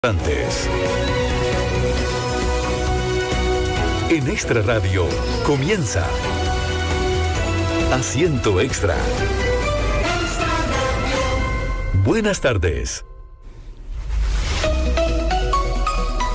En Extra Radio comienza Asiento Extra. Buenas tardes.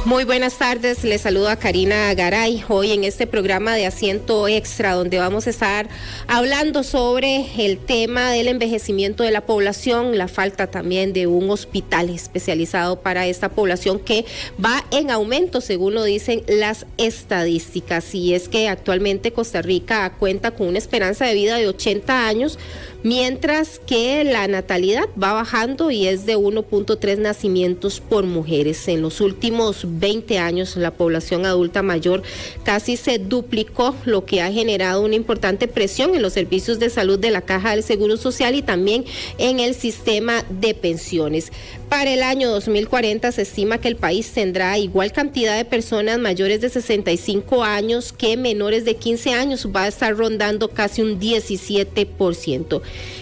Muy buenas tardes, les saluda Karina Garay, hoy en este programa de Asiento Extra, donde vamos a estar hablando sobre el tema del envejecimiento de la población, la falta también de un hospital especializado para esta población que va en aumento, según lo dicen las estadísticas, y es que actualmente Costa Rica cuenta con una esperanza de vida de 80 años, mientras que la natalidad va bajando y es de 1.3 nacimientos por mujeres. En los últimos 20 años la población adulta mayor casi se duplicó, lo que ha generado una importante presión en los servicios de salud de la Caja del Seguro Social y también en el sistema de pensiones. Para el año 2040 se estima que el país tendrá igual cantidad de personas mayores de 65 años que menores de 15 años, va a estar rondando casi un 17%.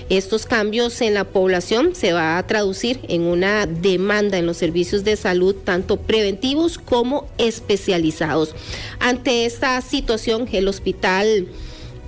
Estos cambios en la población se va a traducir en una demanda en los servicios de salud, tanto preventivos como especializados. Ante esta situación, el hospital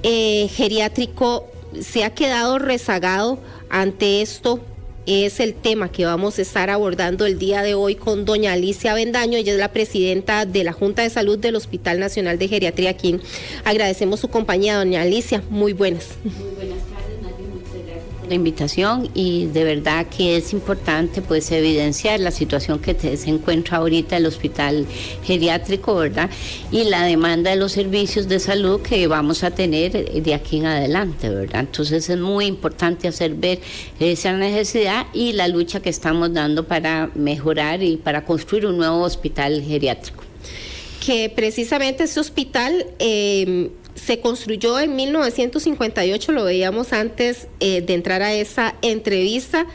geriátrico se ha quedado rezagado. Ante esto es el tema que vamos a estar abordando el día de hoy con doña Alicia Avendaño. Ella es la presidenta de la Junta de Salud del Hospital Nacional de Geriatría, a quien agradecemos su compañía. Doña Alicia, muy buenas. Muy buenas tardes, Nadia, muchas gracias por la invitación, y de verdad que es importante pues evidenciar la situación que se encuentra ahorita el Hospital Geriátrico, ¿verdad? Y la demanda de los servicios de salud que vamos a tener de aquí en adelante, ¿verdad? Entonces es muy importante hacer ver esa necesidad y la lucha que estamos dando para mejorar y para construir un nuevo hospital geriátrico. Que precisamente ese hospital se construyó en 1958, lo veíamos antes de entrar a esa entrevista,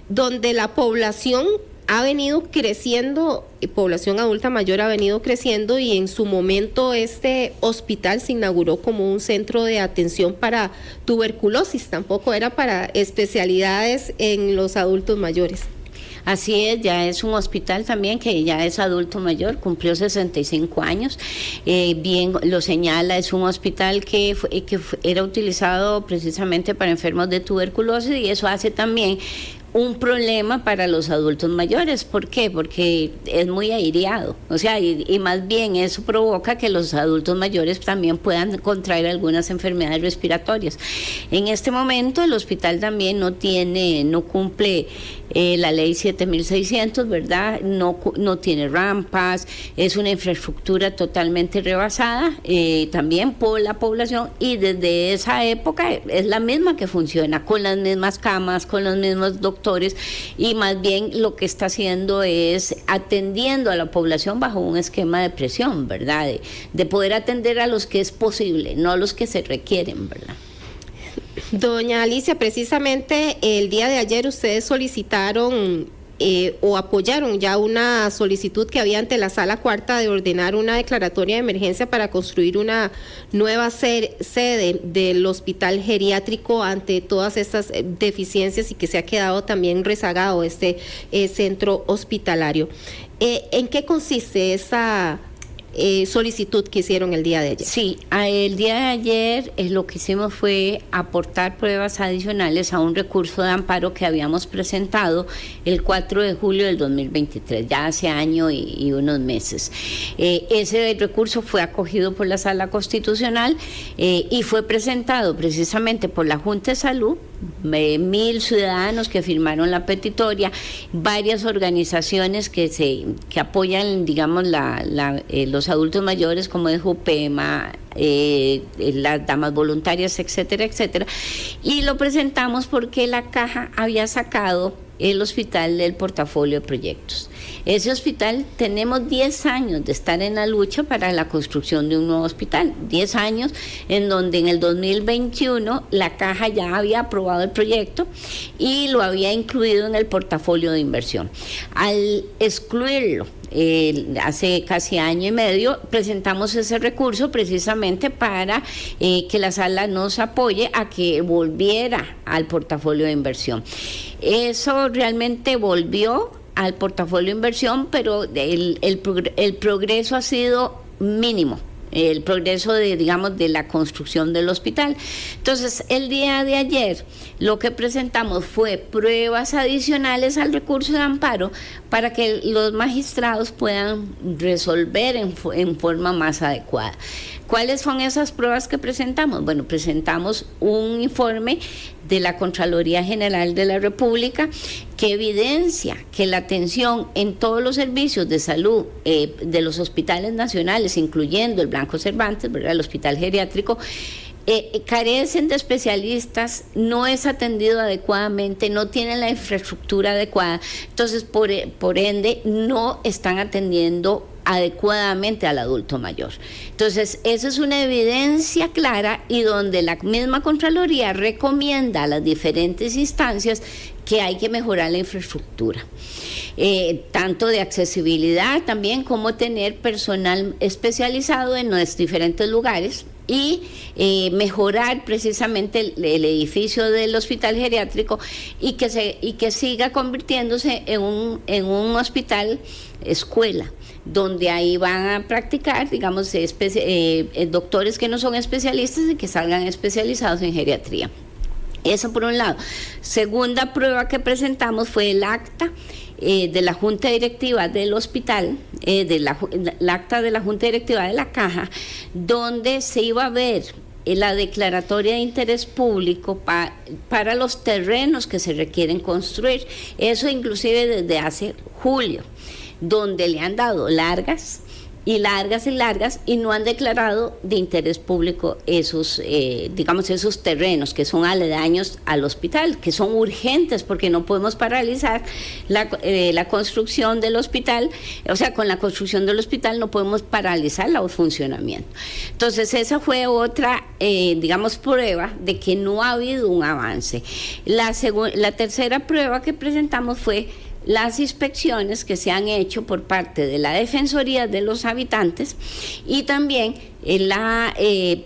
donde la población ha venido creciendo, población adulta mayor ha venido creciendo, y en su momento este hospital se inauguró como un centro de atención para tuberculosis, tampoco era para especialidades en los adultos mayores. Así es, ya es un hospital también que ya es adulto mayor, cumplió 65 años, bien lo señala, es un hospital que era utilizado precisamente para enfermos de tuberculosis, y eso hace también un problema para los adultos mayores. ¿Por qué? Porque es muy aireado, o sea, y más bien eso provoca que los adultos mayores también puedan contraer algunas enfermedades respiratorias. En este momento el hospital también no cumple la ley 7600, ¿verdad? No tiene rampas, es una infraestructura totalmente rebasada también por la población, y desde esa época es la misma que funciona, con las mismas camas, con los mismos doctores, y más bien lo que está haciendo es atendiendo a la población bajo un esquema de presión, ¿verdad? De poder atender a los que es posible, no a los que se requieren, ¿verdad? Doña Alicia, precisamente el día de ayer ustedes solicitaron o apoyaron ya una solicitud que había ante la Sala Cuarta de ordenar una declaratoria de emergencia para construir una nueva sede del hospital geriátrico ante todas estas deficiencias, y que se ha quedado también rezagado este centro hospitalario. ¿En qué consiste esa solicitud que hicieron el día de ayer? Sí, el día de ayer lo que hicimos fue aportar pruebas adicionales a un recurso de amparo que habíamos presentado el 4 de julio del 2023, ya hace año y unos meses. Ese recurso fue acogido por la Sala Constitucional y fue presentado precisamente por la Junta de Salud, 1,000 ciudadanos que firmaron la petitoria, varias organizaciones que apoyan, digamos, los adultos mayores, como es JUPEMA, las damas voluntarias, etcétera, etcétera, y lo presentamos porque la Caja había sacado el hospital del portafolio de proyectos. Ese hospital, tenemos 10 años de estar en la lucha para la construcción de un nuevo hospital, 10 años en donde en el 2021 la Caja ya había aprobado el proyecto y lo había incluido en el portafolio de inversión. Al excluirlo hace casi año y medio, presentamos ese recurso precisamente para que la sala nos apoye a que volviera al portafolio de inversión. Eso realmente volvió al portafolio de inversión, pero el progreso ha sido mínimo. El progreso de la construcción del hospital. Entonces, el día de ayer lo que presentamos fue pruebas adicionales al recurso de amparo para que los magistrados puedan resolver en forma más adecuada. ¿Cuáles son esas pruebas que presentamos? Bueno, presentamos un informe de la Contraloría General de la República que evidencia que la atención en todos los servicios de salud de los hospitales nacionales, incluyendo el Blanco Cervantes, ¿verdad?, el hospital geriátrico, carecen de especialistas, no es atendido adecuadamente, no tienen la infraestructura adecuada, entonces por ende no están atendiendo adecuadamente al adulto mayor. Entonces, esa es una evidencia clara y donde la misma Contraloría recomienda a las diferentes instancias que hay que mejorar la infraestructura, tanto de accesibilidad también como tener personal especializado en los diferentes lugares y mejorar precisamente el edificio del hospital geriátrico y que siga convirtiéndose en un hospital escuela, donde ahí van a practicar, digamos, doctores que no son especialistas y que salgan especializados en geriatría. Eso por un lado. Segunda prueba que presentamos fue el acta de la Junta Directiva del hospital, el acta de la Junta Directiva de la Caja, donde se iba a ver la declaratoria de interés público para los terrenos que se requieren construir. Eso inclusive desde hace julio, donde le han dado largas y no han declarado de interés público esos terrenos que son aledaños al hospital, que son urgentes porque no podemos paralizar la construcción del hospital, o sea, con la construcción del hospital no podemos paralizar el funcionamiento. Entonces, esa fue otra, prueba de que no ha habido un avance. La tercera prueba que presentamos fue las inspecciones que se han hecho por parte de la Defensoría de los Habitantes y también la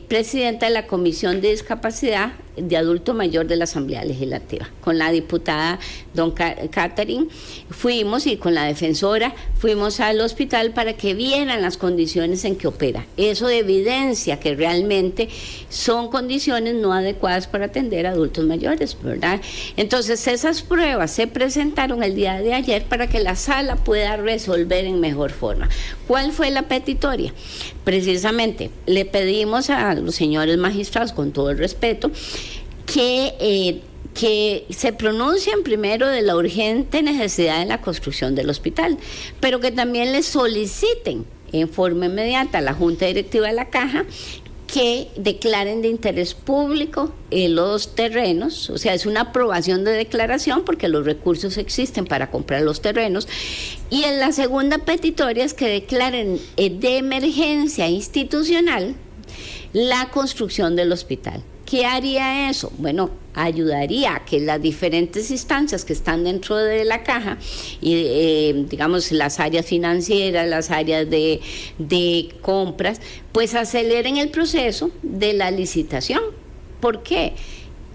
presidenta de la Comisión de Discapacidad de Adulto Mayor de la Asamblea Legislativa. Con la diputada don Catherine fuimos y con la defensora fuimos al hospital para que vieran las condiciones en que opera. Eso evidencia que realmente son condiciones no adecuadas para atender a adultos mayores, ¿verdad? Entonces, esas pruebas se presentaron el día de ayer para que la sala pueda resolver en mejor forma. ¿Cuál fue la petitoria? Precisamente, le pedimos a los señores magistrados, con todo el respeto, que se pronuncien primero de la urgente necesidad de la construcción del hospital, pero que también le soliciten en forma inmediata a la Junta Directiva de la Caja que declaren de interés público los terrenos, o sea, es una aprobación de declaración porque los recursos existen para comprar los terrenos, y en la segunda petitoria es que declaren de emergencia institucional la construcción del hospital. ¿Qué haría eso? Bueno, ayudaría a que las diferentes instancias que están dentro de la caja, y las áreas financieras, las áreas de compras, pues aceleren el proceso de la licitación. ¿Por qué?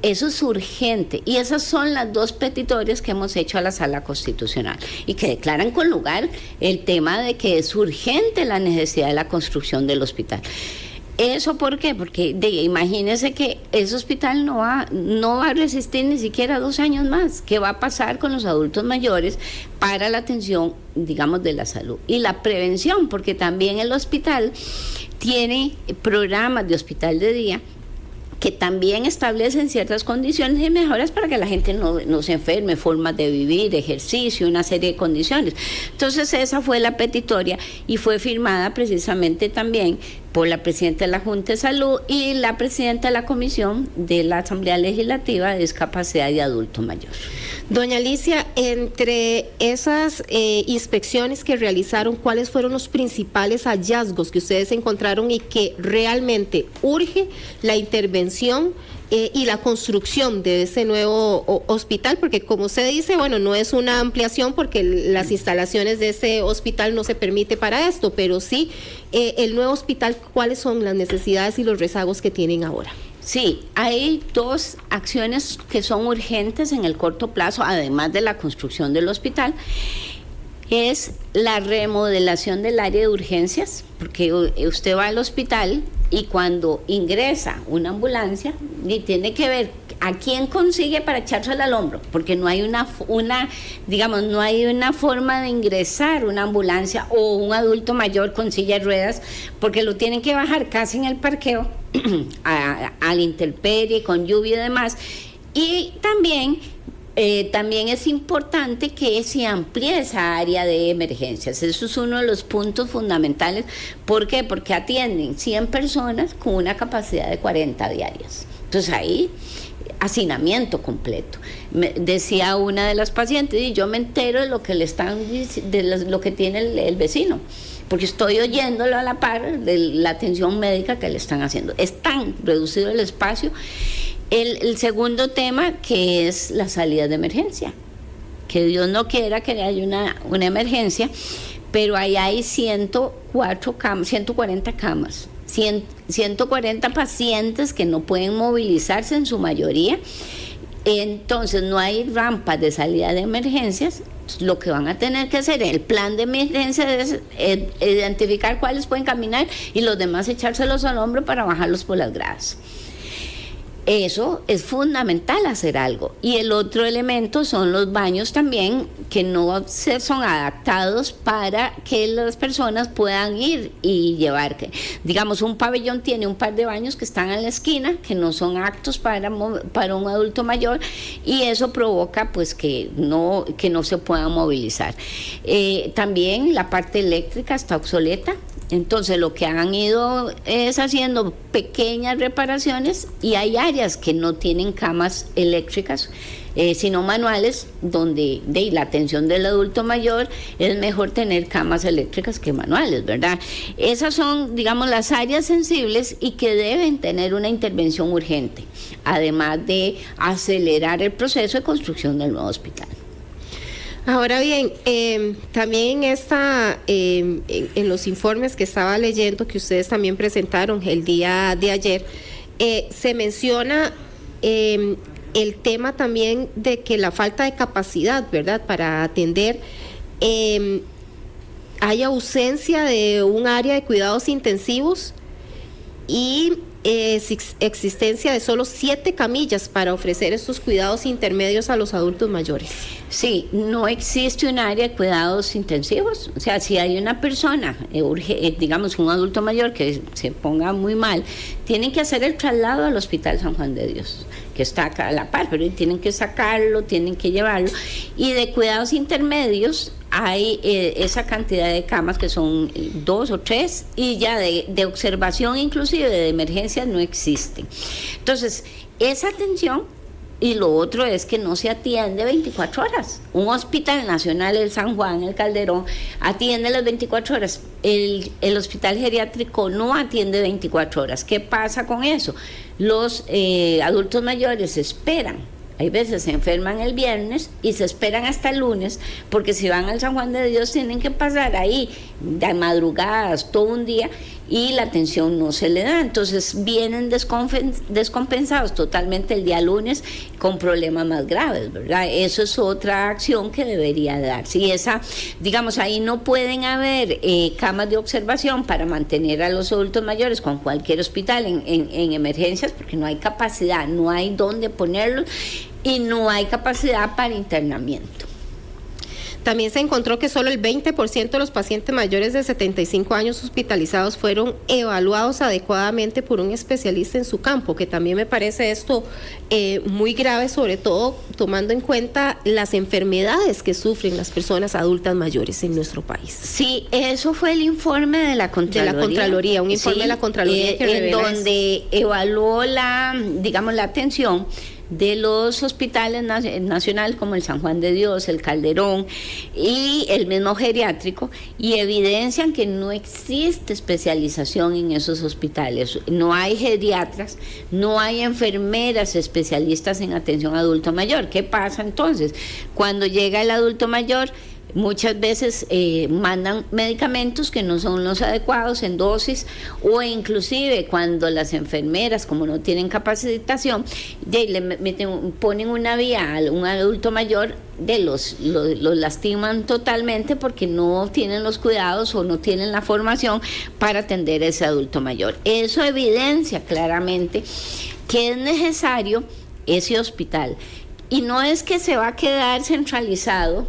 Eso es urgente y esas son las dos petitorias que hemos hecho a la Sala Constitucional y que declaran con lugar el tema de que es urgente la necesidad de la construcción del hospital. ¿Eso por qué? Porque imagínense que ese hospital no va a resistir ni siquiera 2 años más. ¿Qué va a pasar con los adultos mayores para la atención, de la salud? Y la prevención, porque también el hospital tiene programas de hospital de día que también establecen ciertas condiciones y mejoras para que la gente no se enferme, formas de vivir, ejercicio, una serie de condiciones. Entonces, esa fue la petitoria y fue firmada precisamente también por la presidenta de la Junta de Salud y la presidenta de la Comisión de la Asamblea Legislativa de Discapacidad y Adulto Mayor. Doña Alicia, entre esas inspecciones que realizaron, ¿cuáles fueron los principales hallazgos que ustedes encontraron y que realmente urge la intervención y la construcción de ese nuevo hospital? Porque como usted dice, bueno, no es una ampliación porque las instalaciones de ese hospital no se permite para esto, pero sí el nuevo hospital, ¿cuáles son las necesidades y los rezagos que tienen ahora? Sí, hay 2 acciones que son urgentes en el corto plazo, además de la construcción del hospital. es la remodelación del área de urgencias, porque usted va al hospital y cuando ingresa una ambulancia y tiene que ver a quién consigue para echársela al hombro, porque no hay no hay una forma de ingresar una ambulancia o un adulto mayor con silla de ruedas, porque lo tienen que bajar casi en el parqueo a la intemperie, con lluvia y demás. Y también es importante que se amplíe esa área de emergencias. Eso es uno de los puntos fundamentales. ¿Por qué? Porque atienden 100 personas con una capacidad de 40 diarias. Entonces ahí, hacinamiento completo. Decía una de las pacientes, y yo me entero de lo que lo que tiene el vecino, porque estoy oyéndolo a la par de la atención médica que le están haciendo. Es tan reducido el espacio. El segundo tema, que es la salida de emergencia, que Dios no quiera que haya una emergencia, pero ahí hay 140 camas, 140 pacientes que no pueden movilizarse en su mayoría. Entonces no hay rampas de salida de emergencias. Lo que van a tener que hacer en el plan de emergencia es identificar cuáles pueden caminar y los demás echárselos al hombro para bajarlos por las gradas. Eso es fundamental, hacer algo. Y el otro elemento son los baños también, que no son adaptados para que las personas puedan ir y llevar. Digamos, un pabellón tiene un par de baños que están en la esquina, que no son aptos para un adulto mayor, y eso provoca pues que no se puedan movilizar. También la parte eléctrica está obsoleta. Entonces lo que han ido es haciendo pequeñas reparaciones, y hay áreas que no tienen camas eléctricas, sino manuales, donde de la atención del adulto mayor es mejor tener camas eléctricas que manuales, ¿verdad? Esas son, digamos, las áreas sensibles y que deben tener una intervención urgente, además de acelerar el proceso de construcción del nuevo hospital. Ahora bien, también en los informes que estaba leyendo, que ustedes también presentaron el día de ayer, se menciona el tema también de que la falta de capacidad, ¿verdad?, para atender, hay ausencia de un área de cuidados intensivos y existencia de solo 7 camillas para ofrecer estos cuidados intermedios a los adultos mayores. Sí, no existe un área de cuidados intensivos. O sea, si hay una persona, digamos un adulto mayor que se ponga muy mal, tienen que hacer el traslado al Hospital San Juan de Dios, que está acá a la par, pero tienen que sacarlo, tienen que llevarlo. Y de cuidados intermedios hay esa cantidad de camas, que son 2 o 3, y ya de observación, inclusive de emergencias, no existen. Entonces, esa atención. Y lo otro es que no se atiende 24 horas. Un hospital nacional, el San Juan, el Calderón, atiende las 24 horas. El hospital geriátrico no atiende 24 horas. ¿Qué pasa con eso? Los adultos mayores esperan. Hay veces se enferman el viernes y se esperan hasta el lunes, porque si van al San Juan de Dios tienen que pasar ahí de madrugadas todo un día, y la atención no se le da. Entonces vienen descompensados totalmente el día lunes con problemas más graves, ¿verdad? Eso es otra acción que debería darse. Y esa, digamos, ahí no pueden haber camas de observación para mantener a los adultos mayores con cualquier hospital en emergencias, porque no hay capacidad, no hay dónde ponerlos, y no hay capacidad para internamiento. También se encontró que solo el 20% de los pacientes mayores de 75 años hospitalizados fueron evaluados adecuadamente por un especialista en su campo, que también me parece esto muy grave, sobre todo tomando en cuenta las enfermedades que sufren las personas adultas mayores en nuestro país. Sí, eso fue el informe de la Contraloría. Un informe de la Contraloría que en donde evaluó la atención de los hospitales nacionales como el San Juan de Dios, el Calderón y el mismo geriátrico, y evidencian que no existe especialización en esos hospitales. No hay geriatras, no hay enfermeras especialistas en atención adulto mayor. ¿Qué pasa entonces? Cuando llega el adulto mayor, muchas veces mandan medicamentos que no son los adecuados en dosis, o inclusive cuando las enfermeras, como no tienen capacitación, ponen una vía a un adulto mayor, los lastiman totalmente porque no tienen los cuidados o no tienen la formación para atender a ese adulto mayor. Eso evidencia claramente que es necesario ese hospital. Y no es que se va a quedar centralizado,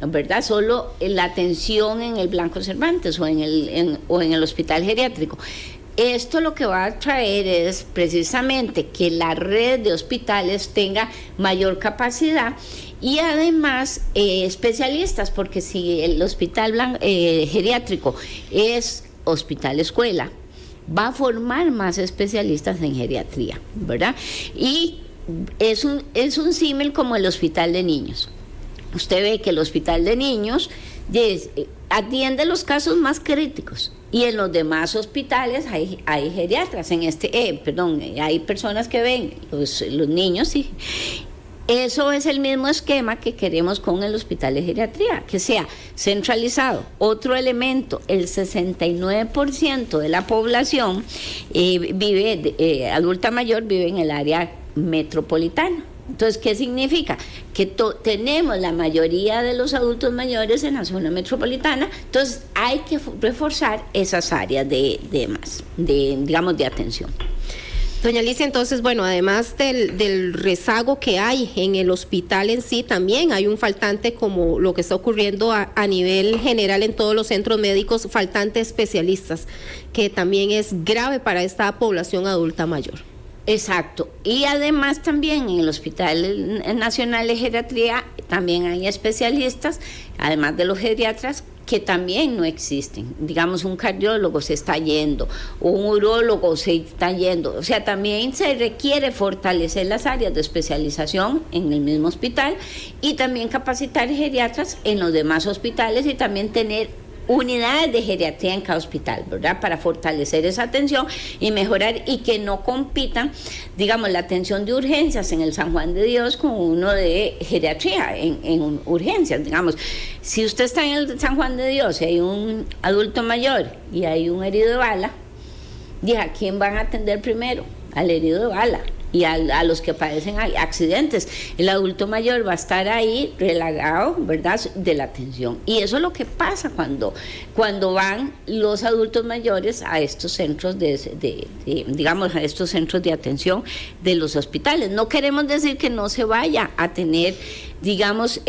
¿verdad?, solo la atención en el Blanco Cervantes o en el hospital geriátrico. Esto lo que va a traer es precisamente que la red de hospitales tenga mayor capacidad y además especialistas, porque si el hospital geriátrico es hospital escuela, va a formar más especialistas en geriatría, ¿verdad? Y es un símil como el hospital de niños. Usted ve que el hospital de niños atiende los casos más críticos, y en los demás hospitales hay geriatras, hay personas que ven los niños, sí. Eso es el mismo esquema que queremos con el hospital de geriatría, que sea centralizado. Otro elemento, el 69% de la población adulta mayor vive en el área metropolitana. Entonces, ¿qué significa? Que tenemos la mayoría de los adultos mayores en la zona metropolitana, entonces hay que reforzar esas áreas de atención. Doña Alicia, entonces, bueno, además del rezago que hay en el hospital en sí, también hay un faltante, como lo que está ocurriendo a nivel general en todos los centros médicos, faltante de especialistas, que también es grave para esta población adulta mayor. Exacto, y además también en el Hospital Nacional de Geriatría también hay especialistas, además de los geriatras, que también no existen. Digamos, un cardiólogo se está yendo, o un urólogo se está yendo. O sea, también se requiere fortalecer las áreas de especialización en el mismo hospital y también capacitar geriatras en los demás hospitales y también tener unidades de geriatría en cada hospital, ¿verdad?, para fortalecer esa atención y mejorar, y que no compitan, digamos, la atención de urgencias en el San Juan de Dios con uno de geriatría en urgencias. Digamos, si usted está en el San Juan de Dios y hay un adulto mayor y hay un herido de bala, ¿a quién van a atender primero? Al herido de bala y a los que padecen accidentes. El adulto mayor va a estar ahí relegado, ¿verdad?, de la atención. Y eso es lo que pasa cuando van los adultos mayores a estos centros a estos centros de atención de los hospitales. No queremos decir que no se vaya a tener, digamos,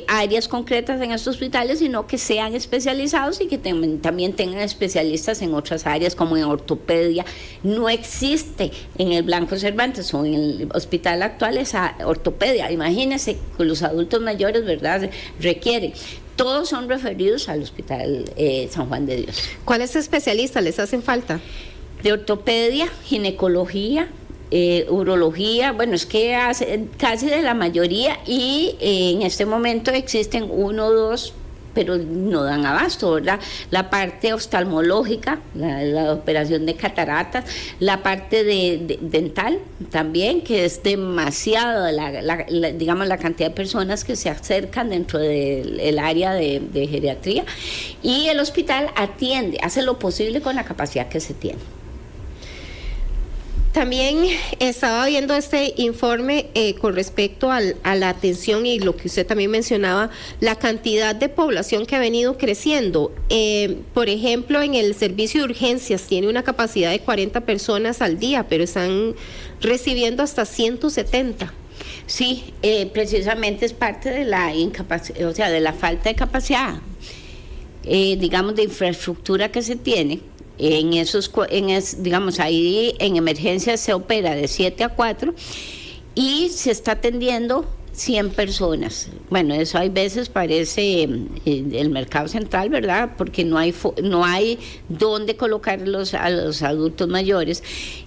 áreas concretas en estos hospitales, sino que sean especializados y que también tengan especialistas en otras áreas, como en ortopedia. No existe en el Blanco Cervantes o en el hospital actual esa ortopedia. Imagínense que los adultos mayores, ¿verdad?, requieren. Todos son referidos al Hospital San Juan de Dios. ¿Cuáles especialistas les hacen falta? De ortopedia, ginecología, urología, bueno, es que casi de la mayoría, y en este momento existen 1 o 2, pero no dan abasto, ¿verdad? La parte oftalmológica, la operación de cataratas, la parte de dental también, que es demasiado digamos, la cantidad de personas que se acercan dentro del área de geriatría, y el hospital hace lo posible con la capacidad que se tiene. También estaba viendo este informe con respecto a la atención y lo que usted también mencionaba, la cantidad de población que ha venido creciendo. Por ejemplo, en el servicio de urgencias tiene una capacidad de 40 personas al día, pero están recibiendo hasta 170. Sí, precisamente es parte de la incapacidad, o sea, de la falta de capacidad, de infraestructura que se tiene. Digamos, ahí en emergencias se opera de 7 a 4 y se está atendiendo 100 personas. Bueno, eso hay veces parece el mercado central, ¿verdad?, porque no hay dónde colocar a los adultos mayores,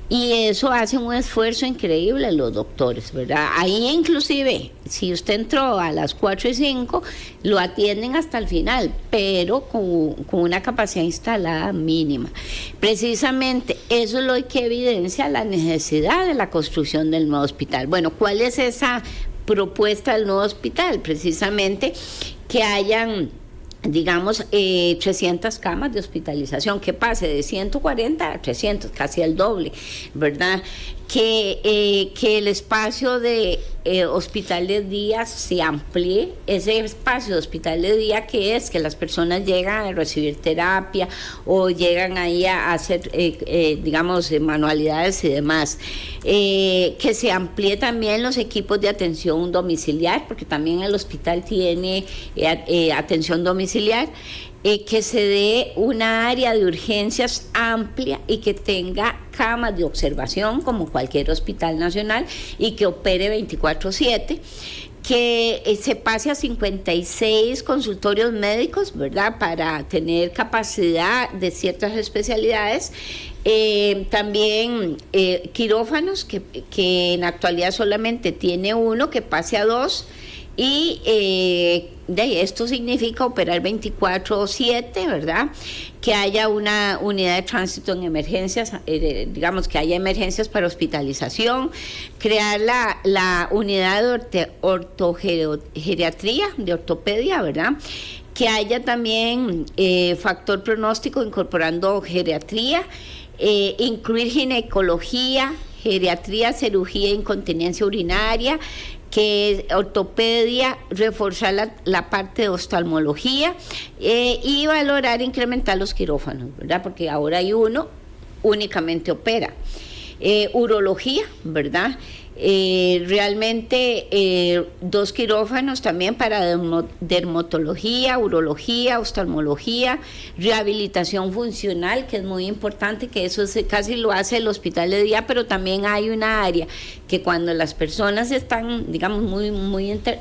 y eso hace un esfuerzo increíble los doctores, ¿verdad? Ahí inclusive, si usted entró a las 4:05, lo atienden hasta el final, pero con una capacidad instalada mínima. Precisamente eso es lo que evidencia la necesidad de la construcción del nuevo hospital. Bueno, ¿cuál es esa propuesta del nuevo hospital? Precisamente que hayan digamos, 300 camas de hospitalización, que pase de 140 a 300, casi el doble, ¿verdad? Que el espacio de hospital de día se amplíe, ese espacio de hospital de día que es que las personas llegan a recibir terapia o llegan ahí a hacer, digamos, manualidades y demás. Que se amplíe también los equipos de atención domiciliar, porque también el hospital tiene atención domiciliar. Que se dé una área de urgencias amplia y que tenga camas de observación como cualquier hospital nacional y que opere 24/7, que se pase a 56 consultorios médicos, ¿verdad?, para tener capacidad de ciertas especialidades. También quirófanos, que en la actualidad solamente tiene uno, que pase a 2. Y esto significa operar 24/7, ¿verdad? Que haya una unidad de tránsito en emergencias, digamos que haya emergencias para hospitalización, crear la unidad de ortogeriatría, de ortopedia, ¿verdad? Que haya también factor pronóstico incorporando geriatría, incluir ginecología, geriatría, cirugía e incontinencia urinaria, que ortopedia, reforzar la parte de oftalmología y valorar incrementar los quirófanos, ¿verdad? Porque ahora hay uno, únicamente opera. Urología, ¿verdad? Realmente 2 quirófanos también para dermatología, urología, oftalmología, rehabilitación funcional, que es muy importante, que eso casi lo hace el hospital de día, pero también hay una área que cuando las personas están, digamos, muy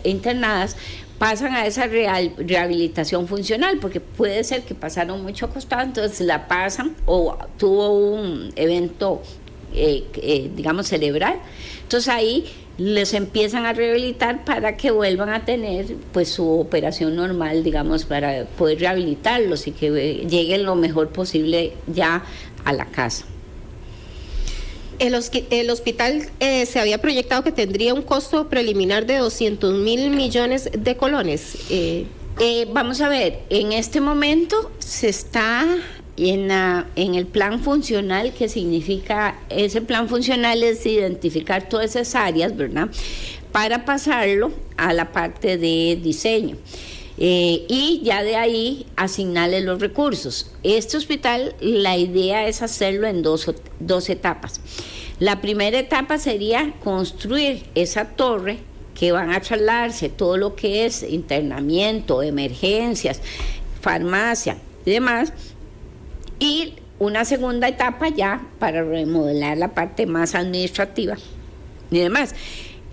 internadas, pasan a esa rehabilitación funcional, porque puede ser que pasaron mucho acostado, entonces la pasan o tuvo un evento digamos cerebral, entonces ahí les empiezan a rehabilitar para que vuelvan a tener pues su operación normal, digamos, para poder rehabilitarlos y que lleguen lo mejor posible ya a la casa. El hospital se había proyectado que tendría un costo preliminar de 200.000 millones de colones. Vamos a ver, en este momento se está en el plan funcional, que significa, ese plan funcional es identificar todas esas áreas, ¿verdad?, para pasarlo a la parte de diseño. Y ya de ahí asignarle los recursos. Este hospital, la idea es hacerlo en dos etapas. La primera etapa sería construir esa torre que van a trasladarse todo lo que es internamiento, emergencias, farmacia y demás. Y una segunda etapa ya para remodelar la parte más administrativa y demás.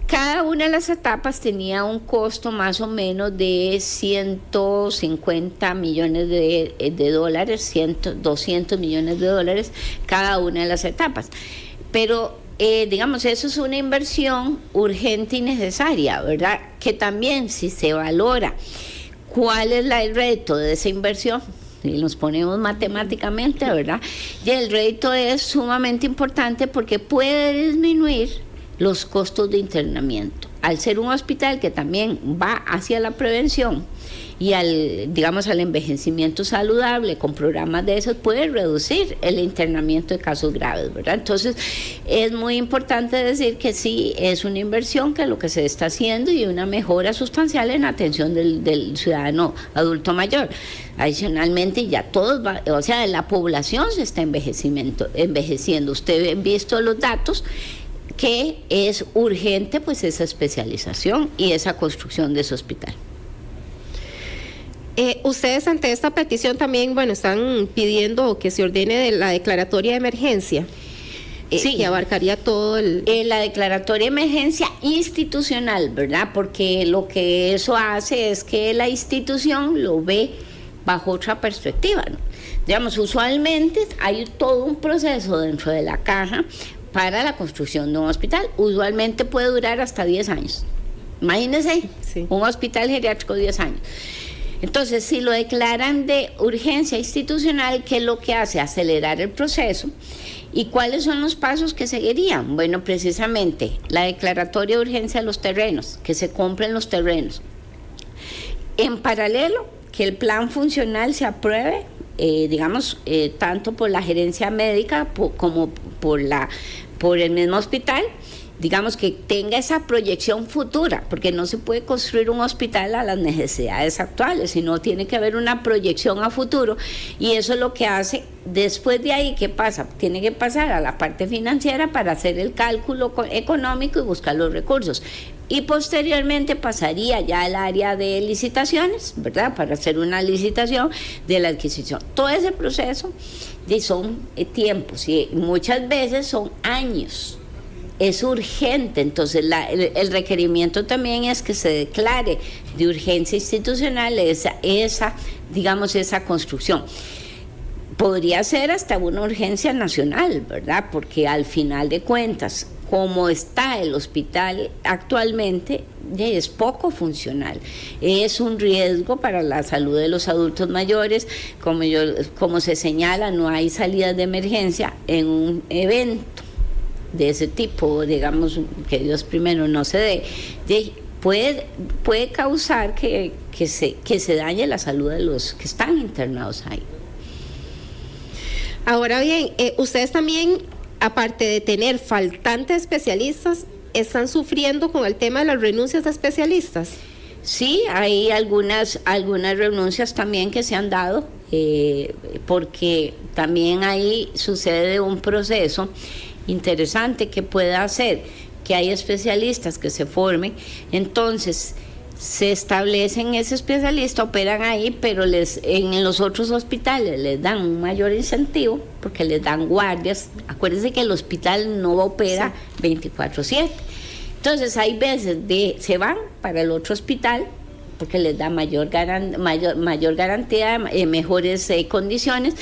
Cada una de las etapas tenía un costo más o menos de 150 millones de dólares, 200 millones de dólares cada una de las etapas. Pero, digamos, eso es una inversión urgente y necesaria, ¿verdad? Que también, si se valora cuál es el reto de esa inversión, y nos ponemos matemáticamente, ¿verdad? Y el rédito es sumamente importante porque puede disminuir los costos de internamiento. Al ser un hospital que también va hacia la prevención y al envejecimiento saludable con programas de esos, puede reducir el internamiento de casos graves, ¿verdad? Entonces, es muy importante decir que sí, es una inversión que lo que se está haciendo y una mejora sustancial en la atención del ciudadano adulto mayor. Adicionalmente, ya la población se está envejeciendo. Usted ha visto los datos, que es urgente pues esa especialización y esa construcción de ese hospital. Ustedes ante esta petición también, están pidiendo que se ordene de la declaratoria de emergencia, sí, que abarcaría todo la declaratoria de emergencia institucional, ¿verdad? Porque lo que eso hace es que la institución lo ve bajo otra perspectiva, ¿no? Digamos, usualmente hay todo un proceso dentro de la caja para la construcción de un hospital. Usualmente puede durar hasta 10 años. Imagínense, sí, un hospital geriátrico 10 años. Entonces, si lo declaran de urgencia institucional, ¿qué es lo que hace? Acelerar el proceso. ¿Y cuáles son los pasos que seguirían? Bueno, precisamente la declaratoria de urgencia de los terrenos, que se compren los terrenos. En paralelo, que el plan funcional se apruebe, tanto por la gerencia médica como por el mismo hospital, digamos que tenga esa proyección futura, porque no se puede construir un hospital a las necesidades actuales, sino tiene que haber una proyección a futuro, y eso es lo que hace. Después de ahí, ¿qué pasa? Tiene que pasar a la parte financiera para hacer el cálculo económico y buscar los recursos. Y posteriormente pasaría ya al área de licitaciones, ¿verdad? Para hacer una licitación de la adquisición. Todo ese proceso son tiempos y muchas veces son años. Es urgente, entonces el requerimiento también es que se declare de urgencia institucional esa construcción. Podría ser hasta una urgencia nacional, ¿verdad? Porque al final de cuentas, como está el hospital actualmente, es poco funcional. Es un riesgo para la salud de los adultos mayores. Como se señala, no hay salidas de emergencia en un evento de ese tipo, digamos, que Dios primero no se dé. Puede causar que se dañe la salud de los que están internados ahí. Ahora bien, ustedes también, aparte de tener faltantes especialistas, ¿están sufriendo con el tema de las renuncias de especialistas? Sí, hay algunas renuncias también que se han dado, porque también ahí sucede un proceso interesante que pueda hacer que hay especialistas que se formen, entonces se establecen ese especialista, operan ahí, pero en los otros hospitales les dan un mayor incentivo porque les dan guardias. Acuérdense que el hospital no opera 24/7. Entonces hay veces se van para el otro hospital porque les da mayor garantía, mejores condiciones,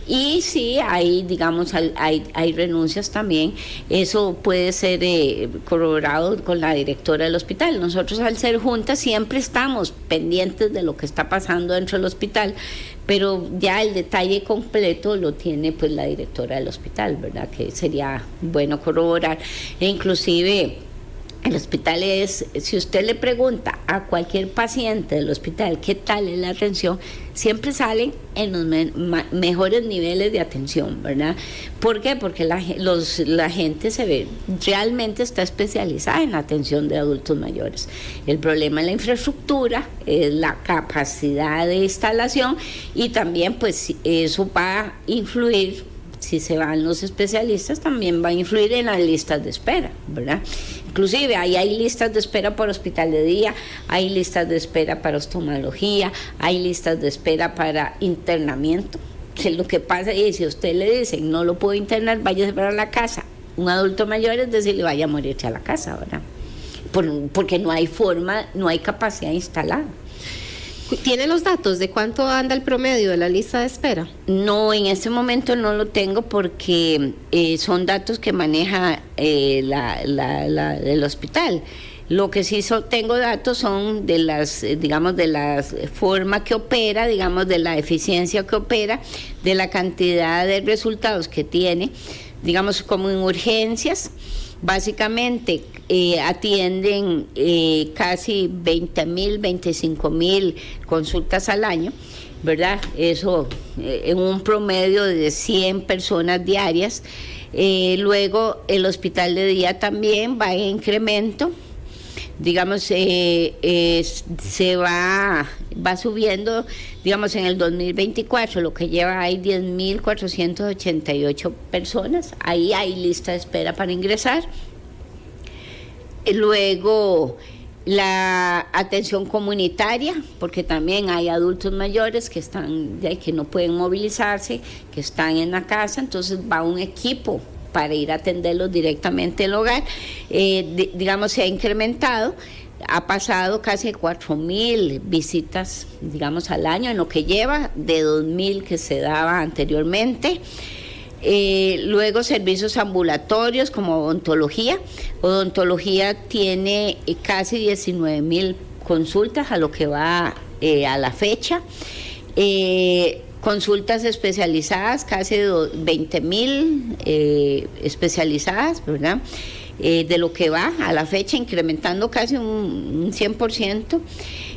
y sí hay renuncias también. Eso puede ser corroborado con la directora del hospital. Nosotros, al ser junta, siempre estamos pendientes de lo que está pasando dentro del hospital, pero ya el detalle completo lo tiene pues la directora del hospital, ¿verdad? Que sería bueno corroborar. E inclusive el hospital si usted le pregunta a cualquier paciente del hospital qué tal es la atención, siempre salen en los mejores niveles de atención, ¿verdad? ¿Por qué? Porque la gente realmente está especializada en la atención de adultos mayores. El problema es la infraestructura, es la capacidad de instalación, y también pues eso va a influir. Si se van los especialistas, también va a influir en las listas de espera, ¿verdad? Inclusive ahí hay listas de espera para hospital de día, hay listas de espera para oftalmología, hay listas de espera para internamiento. Lo que pasa es que si a usted le dicen no lo puedo internar, váyase para la casa. Un adulto mayor es decirle vaya a morirse a la casa, ¿verdad? Porque no hay forma, no hay capacidad instalada. ¿Tiene los datos de cuánto anda el promedio de la lista de espera? No, en este momento no lo tengo porque son datos que maneja el hospital. Lo que sí tengo datos son de la forma que opera, digamos, de la eficiencia que opera, de la cantidad de resultados que tiene, digamos, como en urgencias. Básicamente atienden casi 20,000, 25,000 consultas al año, ¿verdad? Eso en un promedio de 100 personas diarias. Luego el hospital de día también va en incremento, digamos, se va subiendo, digamos, en el 2024, lo que lleva hay 10,488 personas, ahí hay lista de espera para ingresar. Luego la atención comunitaria, porque también hay adultos mayores que no pueden movilizarse, que están en la casa, entonces va un equipo para ir a atenderlos directamente en el hogar. Digamos, se ha incrementado, ha pasado casi 4,000 visitas, digamos, al año, en lo que lleva de 2,000 que se daba anteriormente. Luego servicios ambulatorios como odontología. Odontología tiene casi 19,000 consultas a lo que va a la fecha. Consultas especializadas, casi 20,000 especializadas, ¿verdad? De lo que va a la fecha, incrementando casi un 100%.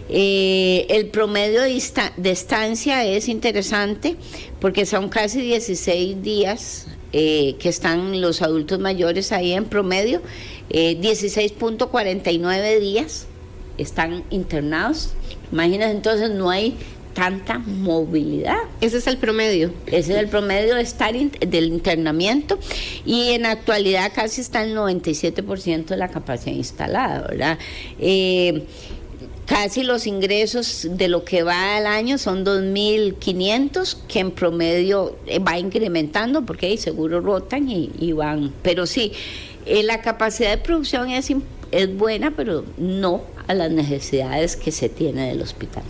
El promedio de estancia es interesante porque son casi 16 días que están los adultos mayores ahí en promedio, 16.49 días están internados. Imagínense, entonces no hay tanta movilidad. Ese es el promedio. Ese es el promedio del internamiento, y en la actualidad casi está el 97% de la capacidad instalada, ¿verdad? Casi los ingresos de lo que va al año son 2.500, que en promedio va incrementando porque seguro rotan y van. Pero sí, la capacidad de producción es buena, pero no a las necesidades que se tiene del hospital.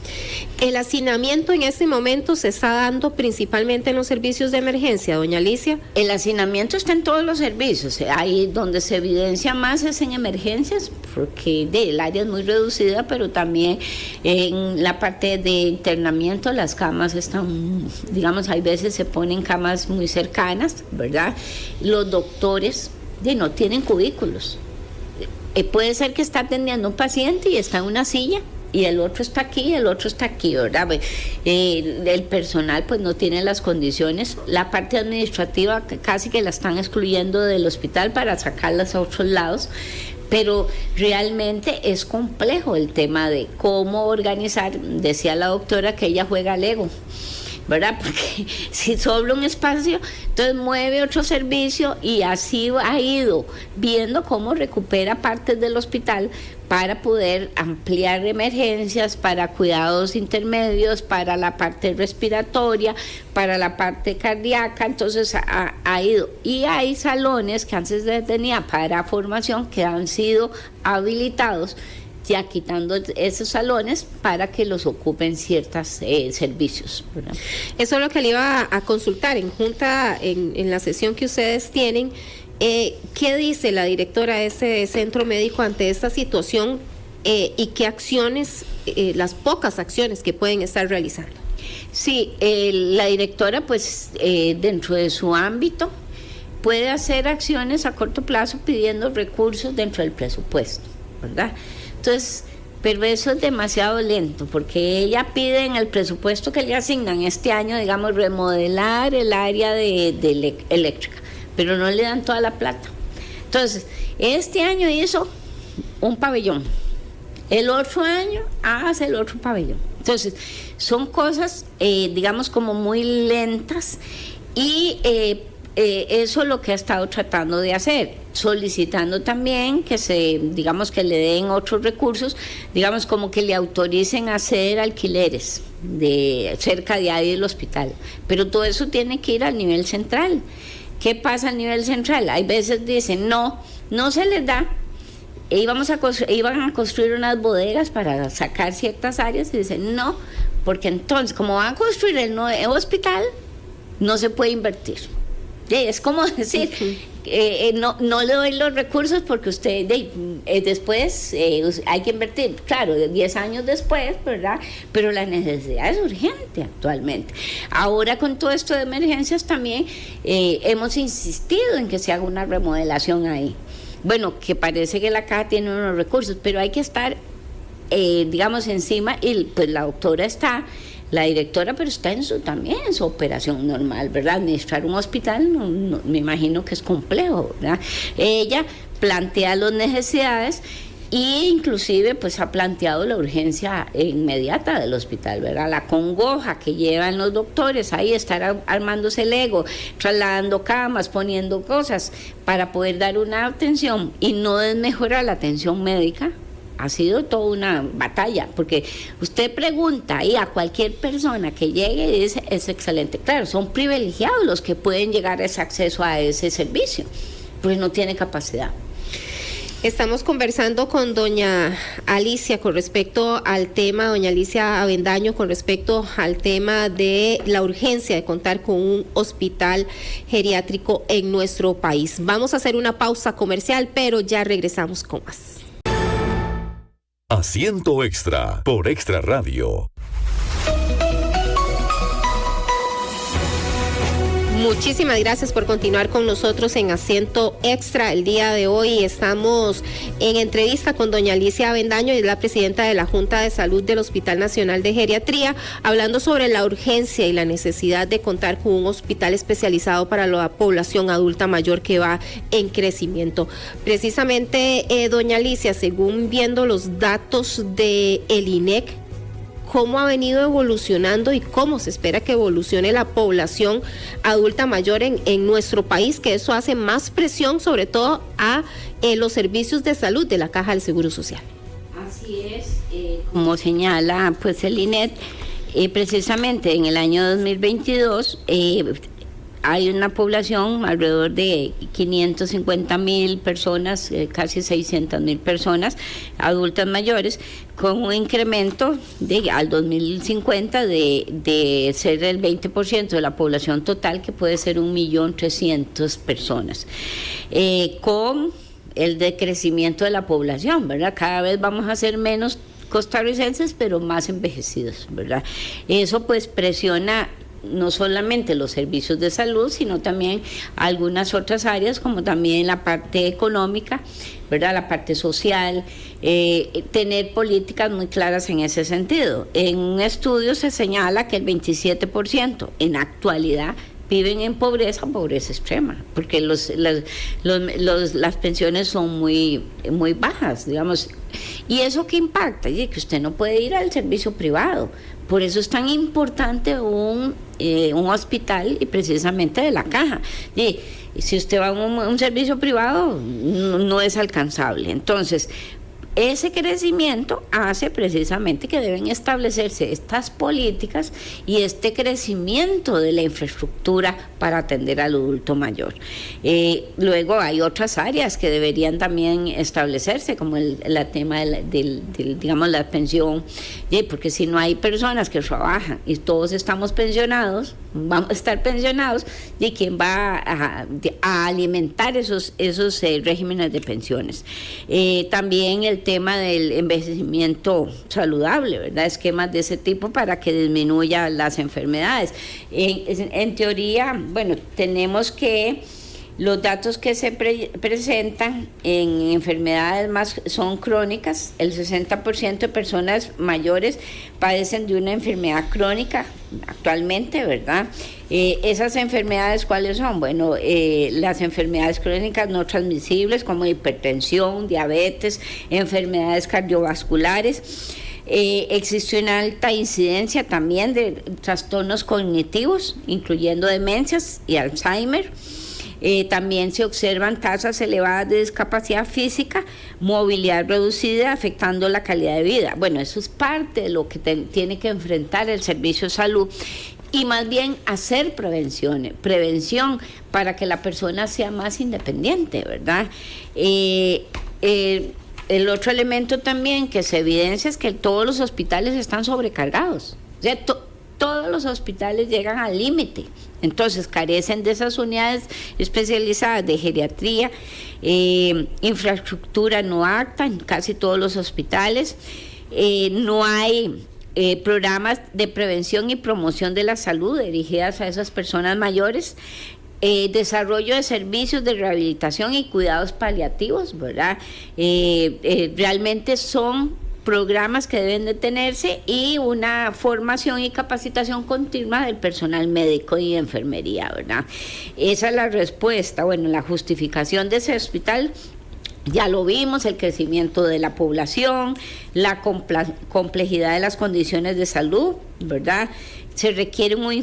El hacinamiento en este momento se está dando principalmente en los servicios de emergencia, doña Alicia. El hacinamiento está en todos los servicios. Ahí donde se evidencia más es en emergencias, porque el área es muy reducida, pero también en la parte de internamiento las camas están, digamos, hay veces se ponen camas muy cercanas, ¿verdad? Los doctores no tienen cubículos. Puede ser que está atendiendo a un paciente y está en una silla y el otro está aquí y el otro está aquí, ¿verdad? El personal pues no tiene las condiciones. La parte administrativa casi que la están excluyendo del hospital para sacarlas a otros lados, pero realmente es complejo el tema de cómo organizar. Decía la doctora que ella juega Lego, ¿verdad? Porque si sobra un espacio, entonces mueve otro servicio, y así ha ido viendo cómo recupera partes del hospital para poder ampliar emergencias, para cuidados intermedios, para la parte respiratoria, para la parte cardíaca. Entonces ha ido, y hay salones que antes tenía para formación que han sido habilitados, ya quitando esos salones para que los ocupen ciertos servicios, ¿verdad? Eso es lo que le iba a consultar en junta, en la sesión que ustedes tienen. ¿Qué dice la directora de ese centro médico ante esta situación y qué acciones, las pocas acciones que pueden estar realizando? Sí, la directora pues dentro de su ámbito puede hacer acciones a corto plazo pidiendo recursos dentro del presupuesto, ¿verdad? Entonces, pero eso es demasiado lento, porque ella pide en el presupuesto que le asignan este año, digamos, remodelar el área de eléctrica, pero no le dan toda la plata. Entonces, este año hizo un pabellón, el otro año hace el otro pabellón. Entonces, son cosas, digamos, como muy lentas, y eso es lo que ha estado tratando de hacer, solicitando también que digamos, que le den otros recursos, digamos, como que le autoricen a hacer alquileres cerca de ahí del hospital, pero todo eso tiene que ir al nivel central. ¿Qué pasa al nivel central? Hay veces dicen, no se les da, iban a construir unas bodegas para sacar ciertas áreas, y dicen, no, porque entonces, como van a construir el nuevo hospital, no se puede invertir. Es como decir, no le doy los recursos porque usted después hay que invertir, claro, 10 años después, ¿verdad? Pero la necesidad es urgente actualmente. Ahora, con todo esto de emergencias también hemos insistido en que se haga una remodelación ahí. Bueno, que parece que la caja tiene unos recursos, pero hay que estar, digamos, encima, y pues la doctora está, la directora, pero está también en su operación normal, ¿verdad? Administrar un hospital, me imagino que es complejo, ¿verdad? Ella plantea las necesidades e inclusive pues ha planteado la urgencia inmediata del hospital, ¿verdad? La congoja que llevan los doctores, ahí estar armándose el ego, trasladando camas, poniendo cosas para poder dar una atención y no desmejorar la atención médica. Ha sido toda una batalla, porque usted pregunta ahí a cualquier persona que llegue y dice, es excelente. Claro, son privilegiados los que pueden llegar a ese acceso a ese servicio, pues no tiene capacidad. Estamos conversando con doña Alicia con respecto al tema, doña Alicia Avendaño, con respecto al tema de la urgencia de contar con un hospital geriátrico en nuestro país. Vamos a hacer una pausa comercial, pero ya regresamos con más. Asiento Extra por Extra Radio. Muchísimas gracias por continuar con nosotros en Asiento Extra. El día de hoy estamos en entrevista con doña Alicia Avendaño, y es la presidenta de la Junta de Salud del Hospital Nacional de Geriatría, hablando sobre la urgencia y la necesidad de contar con un hospital especializado para la población adulta mayor que va en crecimiento. Precisamente, doña Alicia, según viendo los datos de el INEC, cómo ha venido evolucionando y cómo se espera que evolucione la población adulta mayor en nuestro país, que eso hace más presión sobre todo a los servicios de salud de la Caja del Seguro Social. Así es, como señala pues el INET, precisamente en el año 2022 hay una población alrededor de 550,000 personas, casi 600,000 personas adultas mayores, con un incremento al 2050 de ser el 20% de la población total, que puede ser 1.300.000 personas, con el decrecimiento de la población, ¿verdad? Cada vez vamos a ser menos costarricenses, pero más envejecidos, ¿verdad? Eso pues presiona no solamente los servicios de salud, sino también algunas otras áreas, como también la parte económica, ¿verdad? La parte social, tener políticas muy claras en ese sentido. En un estudio se señala que el 27% en actualidad viven en pobreza extrema, porque las pensiones son muy bajas, digamos. ¿Y eso qué impacta? Y que usted no puede ir al servicio privado. Por eso es tan importante un hospital, y precisamente de la Caja. Y si usted va a un servicio privado, no es alcanzable. Entonces, ese crecimiento hace precisamente que deben establecerse estas políticas y este crecimiento de la infraestructura para atender al adulto mayor. Luego hay otras áreas que deberían también establecerse, como el tema digamos, la pensión, porque si no hay personas que trabajan y todos estamos pensionados, vamos a estar pensionados, ¿y quién va a alimentar esos regímenes de pensiones? También el tema del envejecimiento saludable, ¿verdad? Esquemas de ese tipo para que disminuya las enfermedades. En teoría, bueno, tenemos que los datos que se presentan en enfermedades más son crónicas. El 60% de personas mayores padecen de una enfermedad crónica actualmente, ¿verdad? Esas enfermedades, ¿cuáles son? Bueno, las enfermedades crónicas no transmisibles como hipertensión, diabetes, enfermedades cardiovasculares. Existe una alta incidencia también de trastornos cognitivos, incluyendo demencias y Alzheimer. También se observan tasas elevadas de discapacidad física, movilidad reducida, afectando la calidad de vida. Bueno, eso es parte de lo que tiene que enfrentar el servicio de salud, y más bien hacer prevención para que la persona sea más independiente, ¿verdad? El otro elemento también que se evidencia es que todos los hospitales están sobrecargados. O sea, todos los hospitales llegan al límite, entonces carecen de esas unidades especializadas de geriatría, infraestructura no apta en casi todos los hospitales, no hay programas de prevención y promoción de la salud dirigidas a esas personas mayores, desarrollo de servicios de rehabilitación y cuidados paliativos, ¿verdad? Realmente son programas que deben de tenerse, y una formación y capacitación continua del personal médico y de enfermería, ¿verdad? Esa es la respuesta. Bueno, la justificación de ese hospital ya lo vimos: el crecimiento de la población, la complejidad de las condiciones de salud, ¿verdad? Se requiere un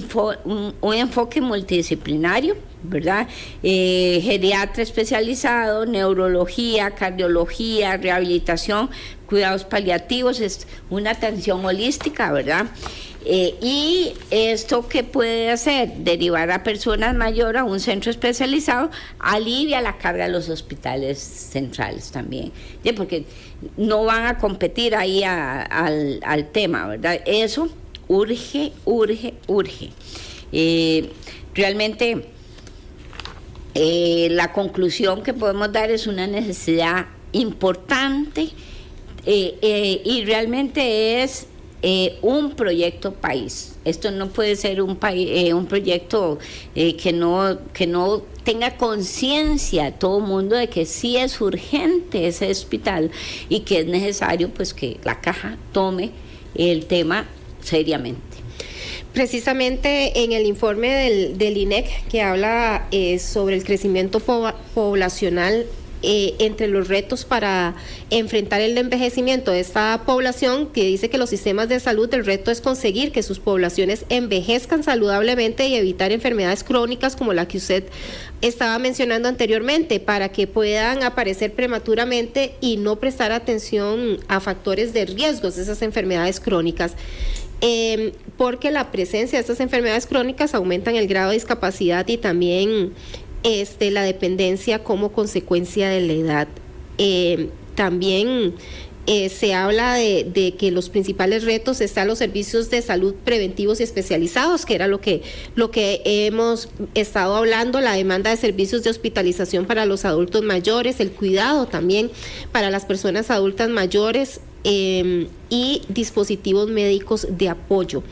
enfoque multidisciplinario, ¿verdad? Geriatra especializado, neurología, cardiología, rehabilitación, cuidados paliativos, es una atención holística, ¿verdad? Y esto que puede hacer, derivar a personas mayores a un centro especializado, alivia la carga de los hospitales centrales también, ¿sí? Porque no van a competir ahí al tema, ¿verdad? Eso urge. Realmente la conclusión que podemos dar es una necesidad importante, y realmente es un proyecto país. Esto no puede ser un proyecto que no tenga conciencia todo el mundo de que sí es urgente ese hospital y que es necesario pues que la caja tome el tema seriamente. Precisamente en el informe del INEC que habla sobre el crecimiento poblacional, entre los retos para enfrentar el envejecimiento de esta población, que dice que los sistemas de salud, el reto es conseguir que sus poblaciones envejezcan saludablemente y evitar enfermedades crónicas como la que usted estaba mencionando anteriormente, para que puedan aparecer prematuramente y no prestar atención a factores de riesgos de esas enfermedades crónicas. Porque la presencia de estas enfermedades crónicas aumentan el grado de discapacidad y también la dependencia como consecuencia de la edad. También se habla de que los principales retos están los servicios de salud preventivos y especializados, que era lo que hemos estado hablando, la demanda de servicios de hospitalización para los adultos mayores, el cuidado también para las personas adultas mayores, y dispositivos médicos de apoyo.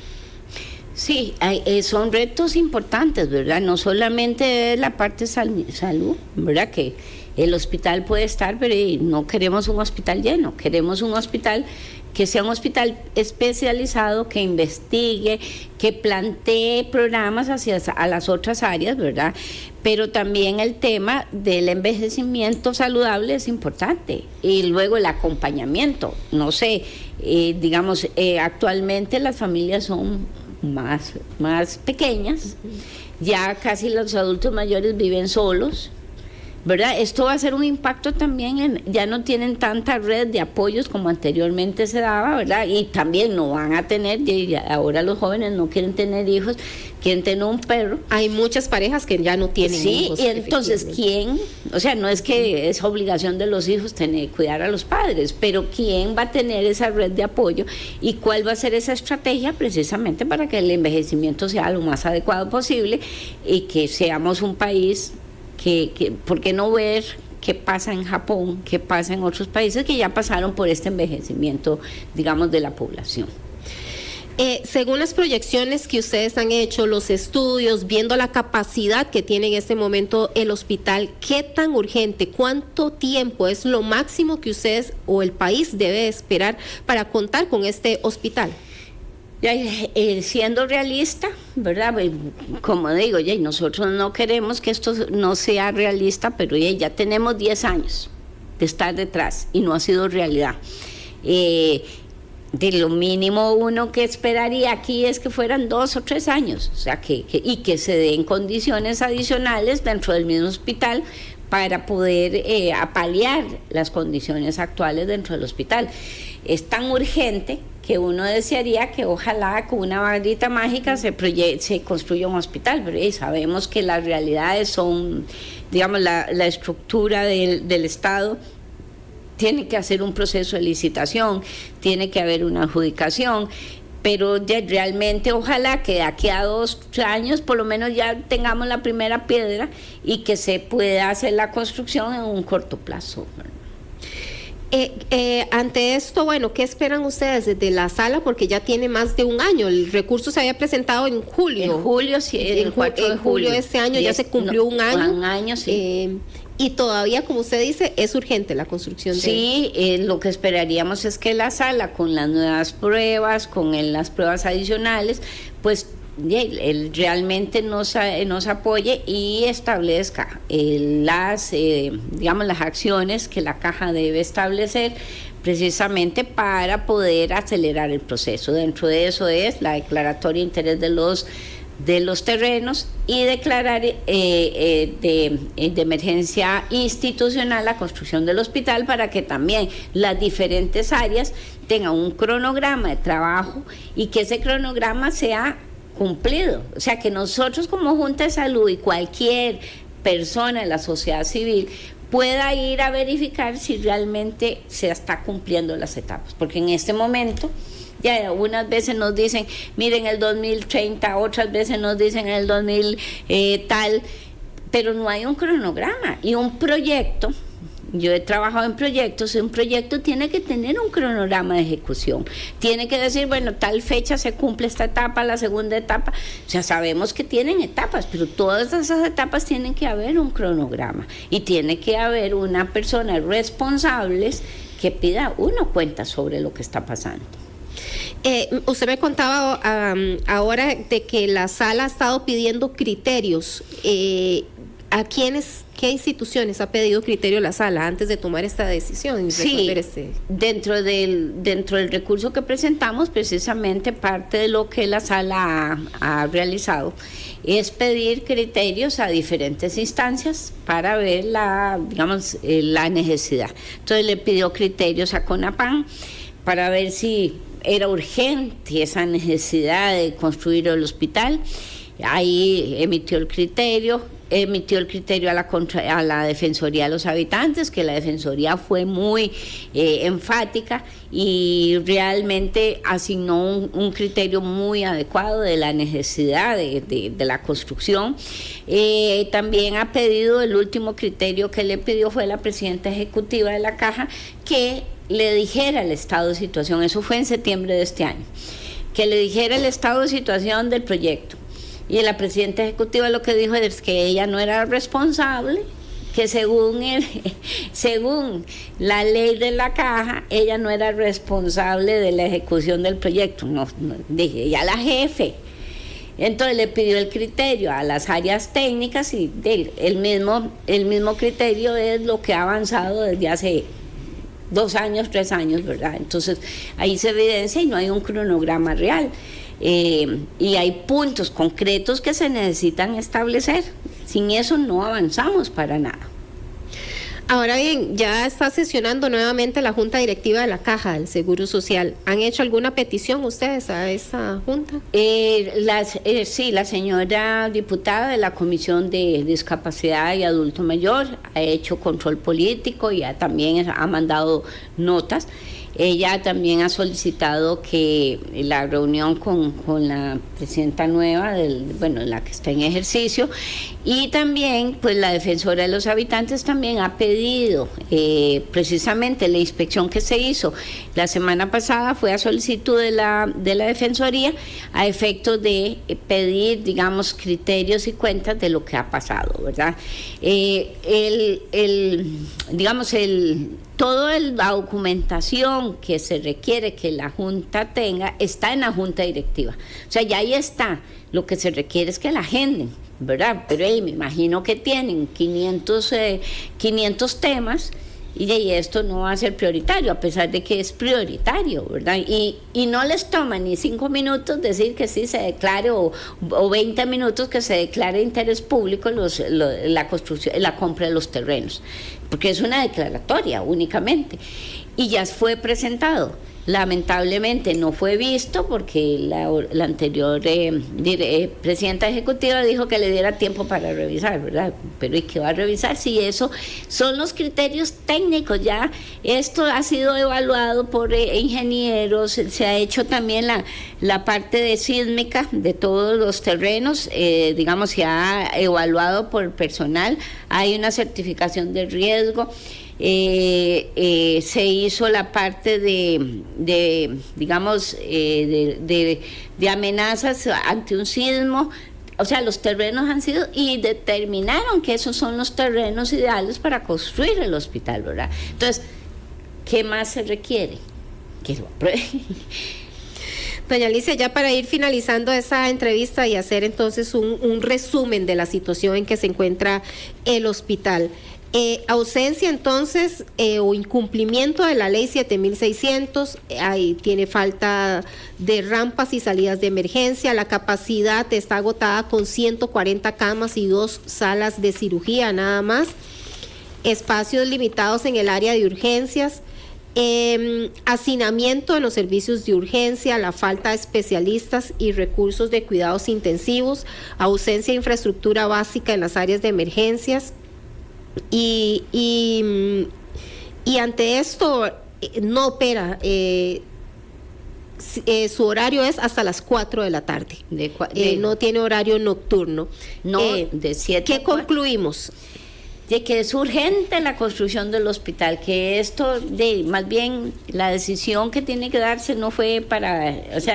Sí, son retos importantes, ¿verdad? No solamente la parte de salud, ¿verdad? Que el hospital puede estar, pero no queremos un hospital lleno, queremos un hospital que sea un hospital especializado, que investigue, que plantee programas a las otras áreas, ¿verdad? Pero también el tema del envejecimiento saludable es importante. Y luego el acompañamiento. No sé, actualmente las familias son más pequeñas, ya casi los adultos mayores viven solos, ¿verdad? Esto va a ser un impacto también ya no tienen tanta red de apoyos como anteriormente se daba, ¿verdad? Y también no van a tener, ahora los jóvenes no quieren tener hijos, quieren tener un perro. Hay muchas parejas que ya no tienen hijos. Sí, y entonces, ¿quién? O sea, no es que es obligación de los hijos cuidar a los padres, pero ¿quién va a tener esa red de apoyo? ¿Y cuál va a ser esa estrategia precisamente para que el envejecimiento sea lo más adecuado posible y que seamos un país ¿por qué no ver qué pasa en Japón, qué pasa en otros países que ya pasaron por este envejecimiento, digamos, de la población? Según las proyecciones que ustedes han hecho, los estudios, viendo la capacidad que tiene en este momento el hospital, ¿qué tan urgente, cuánto tiempo es lo máximo que ustedes o el país debe esperar para contar con este hospital? Siendo realista, ¿verdad? Como digo, nosotros no queremos que esto no sea realista, pero ya tenemos 10 años de estar detrás y no ha sido realidad. De lo mínimo uno que esperaría aquí es que fueran 2 o 3 años, o sea, y que se den condiciones adicionales dentro del mismo hospital para poder paliar las condiciones actuales dentro del hospital. Es tan urgente que uno desearía que ojalá con una varita mágica se construya un hospital, pero sabemos que las realidades son, digamos, la estructura del Estado tiene que hacer un proceso de licitación, tiene que haber una adjudicación, pero realmente ojalá que de aquí a 2 años por lo menos ya tengamos la primera piedra y que se pueda hacer la construcción en un corto plazo. Ante esto, bueno, ¿qué esperan ustedes desde la sala? Porque ya tiene más de un año. El recurso se había presentado en julio. En julio, sí, el 4 de julio de este año ya se cumplió un año. Un año, sí. Y todavía, como usted dice, es urgente la construcción de... Sí, lo que esperaríamos es que la sala, con las nuevas pruebas, con las pruebas adicionales, pues realmente nos apoye y establezca las acciones que la caja debe establecer precisamente para poder acelerar el proceso. Dentro de eso es la declaratoria de interés de los terrenos y declarar de emergencia institucional la construcción del hospital para que también las diferentes áreas tengan un cronograma de trabajo y que ese cronograma sea cumplido. O sea, que nosotros como Junta de Salud y cualquier persona de la sociedad civil pueda ir a verificar si realmente se está cumpliendo las etapas, porque en este momento ya unas veces nos dicen, miren el 2030, otras veces nos dicen el 2000 tal, pero no hay un cronograma y un proyecto, yo he trabajado en proyectos, un proyecto tiene que tener un cronograma de ejecución, tiene que decir, bueno, tal fecha se cumple esta etapa, la segunda etapa, o sea, sabemos que tienen etapas, pero todas esas etapas tienen que haber un cronograma y tiene que haber una persona responsable que pida una cuenta sobre lo que está pasando. Usted me contaba ahora de que la sala ha estado pidiendo criterios. ¿A qué instituciones ha pedido criterio la sala antes de tomar esta decisión? Sí, dentro del recurso que presentamos, precisamente parte de lo que la sala ha realizado es pedir criterios a diferentes instancias para ver la necesidad. Entonces le pidió criterios a CONAPAN para ver si era urgente esa necesidad de construir el hospital. Ahí emitió el criterio a la Defensoría de los Habitantes, que la Defensoría fue muy enfática y realmente asignó un criterio muy adecuado de la necesidad de la construcción. También ha pedido, el último criterio que le pidió fue la presidenta ejecutiva de la Caja, que le dijera el estado de situación, eso fue en septiembre de este año, que le dijera el estado de situación del proyecto. Y la presidenta ejecutiva lo que dijo es que ella no era responsable, que según la ley de la Caja, ella no era responsable de la ejecución del proyecto. No, dije, ella la jefe. Entonces le pidió el criterio a las áreas técnicas y el mismo criterio es lo que ha avanzado desde hace 2 años, 3 años, ¿verdad? Entonces ahí se evidencia y no hay un cronograma real. Y hay puntos concretos que se necesitan establecer. Sin eso no avanzamos para nada. Ahora bien, ya está sesionando nuevamente la Junta Directiva de la Caja del Seguro Social. ¿Han hecho alguna petición ustedes a esa junta? Sí, la señora diputada de la Comisión de Discapacidad y Adulto Mayor ha hecho control político y también ha mandado notas. Ella también ha solicitado que la reunión con la presidenta nueva, la que está en ejercicio, y también pues la defensora de los habitantes también ha pedido precisamente la inspección que se hizo la semana pasada fue a solicitud de la defensoría a efectos de pedir, digamos, criterios y cuentas de lo que ha pasado, ¿verdad? Toda la documentación que se requiere que la Junta tenga está en la Junta Directiva. O sea, ya ahí está. Lo que se requiere es que la agenden, ¿verdad? Pero me imagino que tienen 500 temas y esto no va a ser prioritario, a pesar de que es prioritario, ¿verdad? Y no les toma ni 5 minutos decir que sí se declare o 20 minutos que se declare de interés público la construcción, la compra de los terrenos, porque es una declaratoria únicamente y ya fue presentado. Lamentablemente no fue visto porque la anterior presidenta ejecutiva dijo que le diera tiempo para revisar, ¿verdad? Pero ¿y qué va a revisar si eso son los criterios técnicos? Ya esto ha sido evaluado por ingenieros, se ha hecho también la parte de sísmica de todos los terrenos, digamos, se ha evaluado por personal, hay una certificación de riesgo. Se hizo la parte de amenazas ante un sismo, o sea, los terrenos han sido y determinaron que esos son los terrenos ideales para construir el hospital, ¿verdad? Entonces, ¿qué más se requiere? Que lo aprueben. Doña Alicia, ya para ir finalizando esa entrevista y hacer entonces un resumen de la situación en que se encuentra el hospital. Ausencia entonces o incumplimiento de la ley 7600, ahí tiene falta de rampas y salidas de emergencia, la capacidad está agotada con 140 camas y 2 salas de cirugía nada más, espacios limitados en el área de urgencias, hacinamiento en los servicios de urgencia, la falta de especialistas y recursos de cuidados intensivos, ausencia de infraestructura básica en las áreas de emergencias. Y ante esto no opera, su horario es hasta las 4 de la tarde, no tiene horario nocturno. No, de 7 ¿Qué concluimos? de que es urgente la construcción del hospital, que esto, más bien la decisión que tiene que darse no fue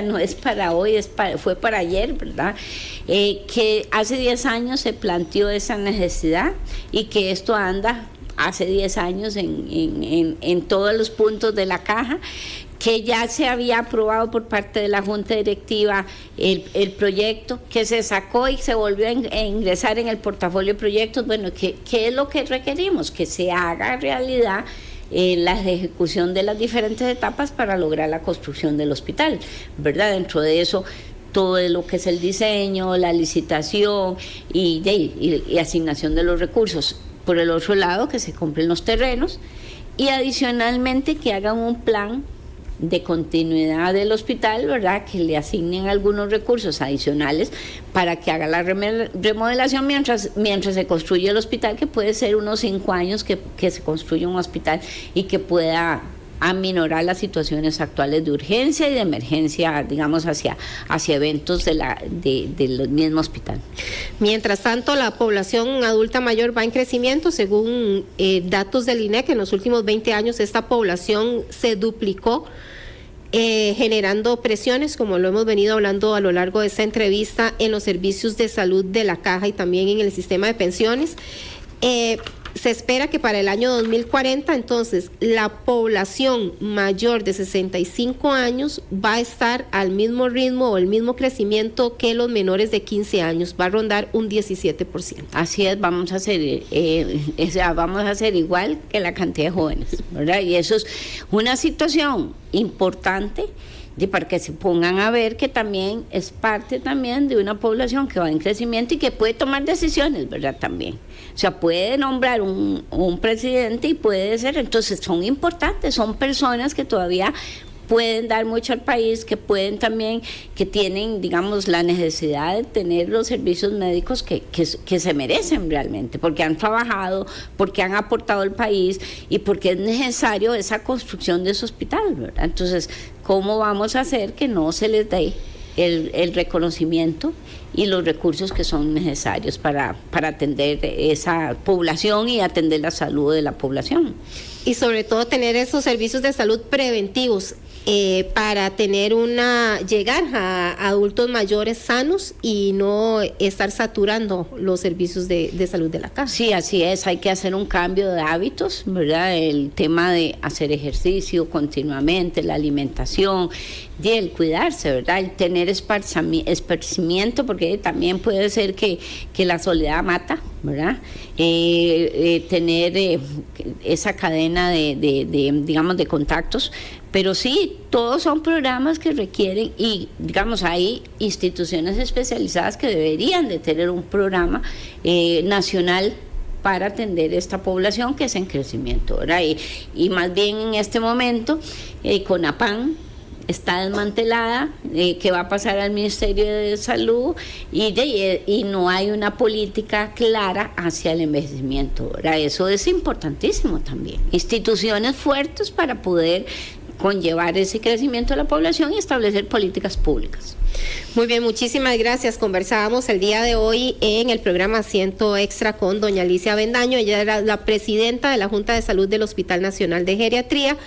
no es para hoy, fue para ayer, ¿verdad? Que hace 10 años se planteó esa necesidad y que esto anda hace 10 años en todos los puntos de la caja, que ya se había aprobado por parte de la Junta Directiva el proyecto, que se sacó y se volvió a ingresar en el portafolio de proyectos. Bueno, ¿qué es lo que requerimos? Que se haga realidad la ejecución de las diferentes etapas para lograr la construcción del hospital, ¿verdad? Dentro de eso, todo lo que es el diseño, la licitación y asignación de los recursos. Por el otro lado, que se compren los terrenos y adicionalmente que hagan un plan de continuidad del hospital, ¿verdad? Que le asignen algunos recursos adicionales para que haga la remodelación mientras se construye el hospital, que puede ser unos 5 años que se construya un hospital y que pueda aminorar las situaciones actuales de urgencia y de emergencia, digamos, hacia eventos del mismo hospital. Mientras tanto, la población adulta mayor va en crecimiento. Según datos del INEC, en los últimos 20 años esta población se duplicó, generando presiones, como lo hemos venido hablando a lo largo de esta entrevista, en los servicios de salud de la Caja y también en el sistema de pensiones. Se espera que para el año 2040, entonces, la población mayor de 65 años va a estar al mismo ritmo o el mismo crecimiento que los menores de 15 años, va a rondar un 17%. Así es, vamos a hacer igual que la cantidad de jóvenes, ¿verdad? Y eso es una situación importante para que se pongan a ver que también es parte también de una población que va en crecimiento y que puede tomar decisiones, ¿verdad? También. O sea, puede nombrar un presidente y puede ser, entonces son importantes, son personas que todavía pueden dar mucho al país, que pueden también, que tienen, digamos, la necesidad de tener los servicios médicos que se merecen realmente, porque han trabajado, porque han aportado al país y porque es necesario esa construcción de ese hospital, ¿verdad? Entonces, ¿cómo vamos a hacer que no se les dé el reconocimiento y los recursos que son necesarios para atender esa población y atender la salud de la población? Y sobre todo tener esos servicios de salud preventivos para llegar a adultos mayores sanos y no estar saturando los servicios de salud de la casa. Sí, así es, hay que hacer un cambio de hábitos, ¿verdad? El tema de hacer ejercicio continuamente, la alimentación, y el cuidarse, ¿verdad? El tener esparcimiento, porque también puede ser que la soledad mata, ¿verdad? Tener esa cadena digamos, de contactos. Pero sí, todos son programas que requieren, y digamos, hay instituciones especializadas que deberían de tener un programa nacional para atender esta población que es en crecimiento, ¿verdad? Y más bien en este momento, CONAPAN está desmantelada, que va a pasar al Ministerio de Salud y no hay una política clara hacia el envejecimiento, ¿verdad? Eso es importantísimo también. Instituciones fuertes para poder conllevar ese crecimiento de la población y establecer políticas públicas. Muy bien, muchísimas gracias. Conversábamos el día de hoy en el programa Asiento Extra con doña Alicia Avendaño. Ella era la presidenta de la Junta de Salud del Hospital Nacional de Geriatría,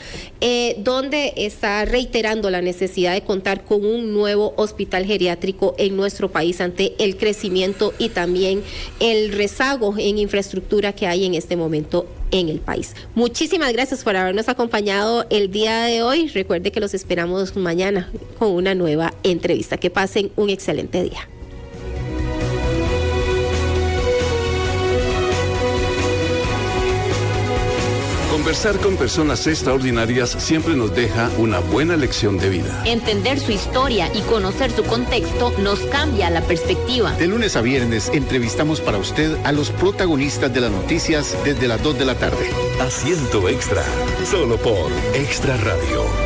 donde está reiterando la necesidad de contar con un nuevo hospital geriátrico en nuestro país ante el crecimiento y también el rezago en infraestructura que hay en este momento en el país. Muchísimas gracias por habernos acompañado el día de hoy. Recuerde que los esperamos mañana con una nueva entrevista. Que pasen un excelente día. Conversar con personas extraordinarias siempre nos deja una buena lección de vida. Entender su historia y conocer su contexto nos cambia la perspectiva. De lunes a viernes entrevistamos para usted a los protagonistas de las noticias desde las 2 de la tarde. Asiento Extra, solo por Extra Radio.